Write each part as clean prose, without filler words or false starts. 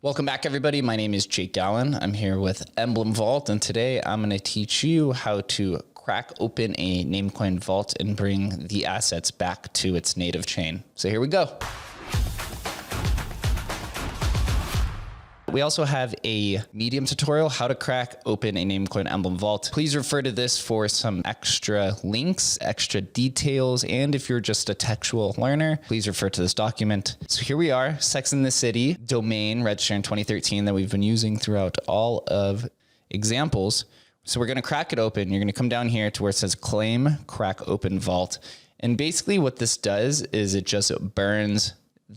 Welcome back, everybody. My name is Jake Gallen. I'm here with Emblem Vault, and today I'm going to teach you how to crack open a Namecoin vault and bring the assets back to its native chain. So here we go. We also have a Medium tutorial, how to crack open a Namecoin Emblem Vault. Please refer to this for some extra links, extra details, and if you're just a textual learner, please refer to this document. So here we are, Sex and the City domain registered in 2013 that we've been using throughout all of examples. So we're gonna crack it open. You're gonna come down here to where it says claim crack open vault. And basically what this does is it just burns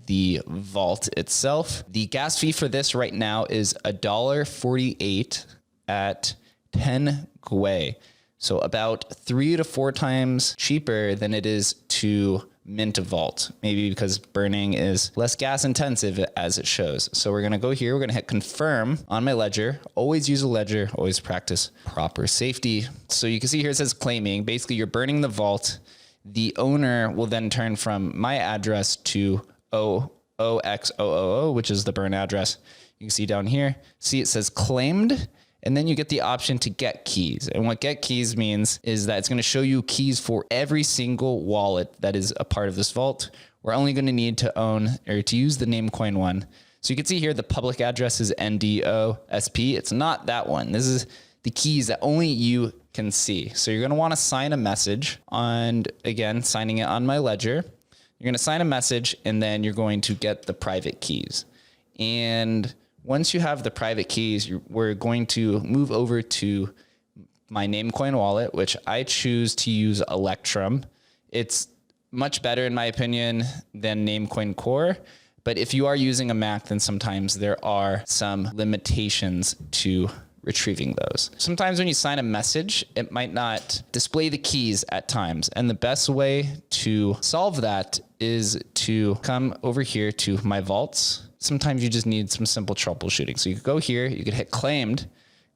the vault itself. The gas fee for this right now is $1.48 at 10 Gwei. So about 3 to 4 times cheaper than it is to mint a vault. Maybe because burning is less gas intensive as it shows. So we're gonna go here, we're gonna hit confirm on my ledger. Always use a ledger, always practice proper safety. So you can see here it says claiming. Basically you're burning the vault. The owner will then turn from my address to OXOOO, which is the burn address. You can see down here, see it says claimed, and then you get the option to get keys. And what get keys means is that it's going to show you keys for every single wallet that is a part of this vault. We're only going to need to own or to use the Namecoin one. So you can see here, the public address is NDOSP. It's not that one. This is the keys that only you can see. So you're going to want to sign a message on, again, signing it on my ledger. You're going to sign a message and then you're going to get the private keys. And once you have the private keys, we're going to move over to my Namecoin wallet, which I choose to use Electrum. It's much better in my opinion than Namecoin Core. But if you are using a Mac, then sometimes there are some limitations to retrieving those. Sometimes when you sign a message, it might not display the keys at times. And the best way to solve that is to come over here to my vaults. Sometimes you just need some simple troubleshooting. So you could go here, you could hit claimed.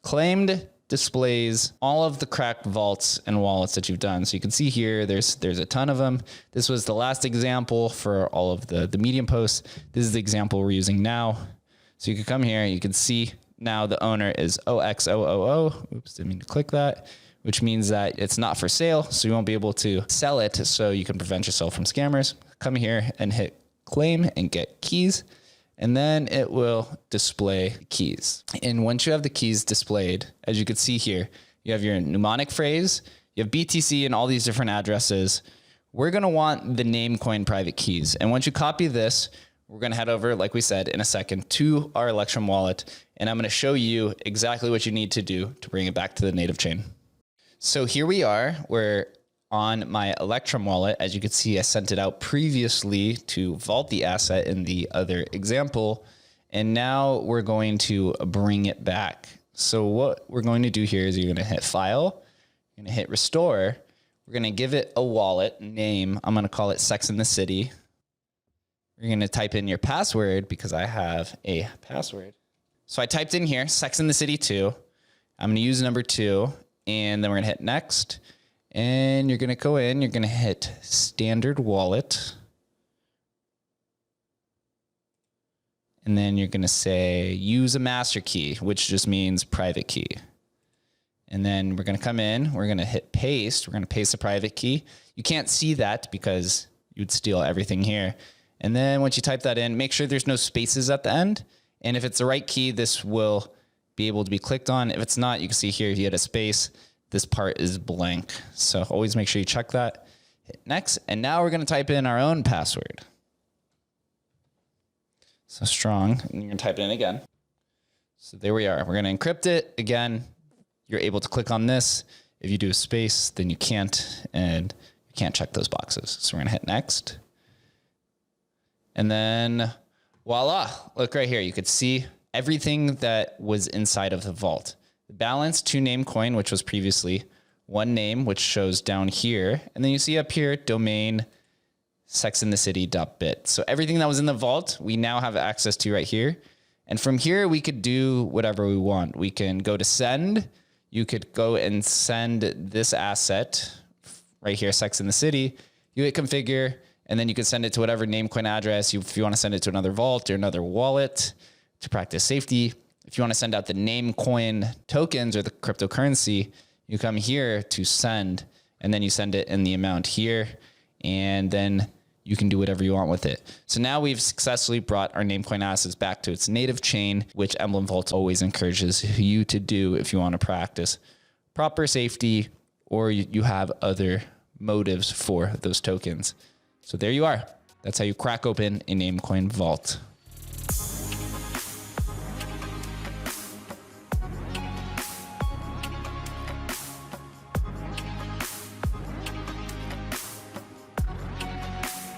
Claimed displays all of the cracked vaults and wallets that you've done. So you can see here, there's a ton of them. This was the last example for all of the Medium posts. This is the example we're using now. So you can come here, you can see now the owner is OXOOO. Oops, didn't mean to click that, which means that it's not for sale. So you won't be able to sell it. So you can prevent yourself from scammers. Come here and hit claim and get keys. And then it will display keys. And once you have the keys displayed, as you can see here, you have your mnemonic phrase, you have BTC and all these different addresses. We're gonna want the Namecoin private keys. And once you copy this, we're gonna head over, like we said, in a second to our Electrum wallet, and I'm gonna show you exactly what you need to do to bring it back to the native chain. So here we are, we're on my Electrum wallet. As you can see, I sent it out previously to vault the asset in the other example, and now we're going to bring it back. So what we're going to do here is you're gonna hit File, you're gonna hit Restore, we're gonna give it a wallet name. I'm gonna call it Sex and the City. You're going to type in your password because I have a password. So I typed in here, Sex and the City 2. I'm going to use number 2, and then we're going to hit next. And you're going to go in, you're going to hit standard wallet. And then you're going to say use a master key, which just means private key. And then we're going to come in, we're going to hit paste. We're going to paste the private key. You can't see that because you'd steal everything here. And then once you type that in, make sure there's no spaces at the end. And if it's the right key, this will be able to be clicked on. If it's not, you can see here, if you had a space, this part is blank. So always make sure you check that. Hit next. And now we're going to type in our own password. So strong. And you're going to type it in again. So there we are. We're going to encrypt it. Again, you're able to click on this. If you do a space, then you can't. And you can't check those boxes. So we're going to hit next. And then voila, look right here. You could see everything that was inside of the vault. The balance to Namecoin, which was previously one name, which shows down here. And then you see up here, domain sexandthecity.bit. So everything that was in the vault, we now have access to right here. And from here, we could do whatever we want. We can go to send. You could go and send this asset right here, Sex and the City. You hit configure. And then you can send it to whatever Namecoin address. If you want to send it to another vault or another wallet, to practice safety. If you want to send out the Namecoin tokens or the cryptocurrency, you come here to send, and then you send it in the amount here, and then you can do whatever you want with it. So now we've successfully brought our Namecoin assets back to its native chain, which Emblem Vault always encourages you to do if you want to practice proper safety or you have other motives for those tokens. So there you are. That's how you crack open a Namecoin vault.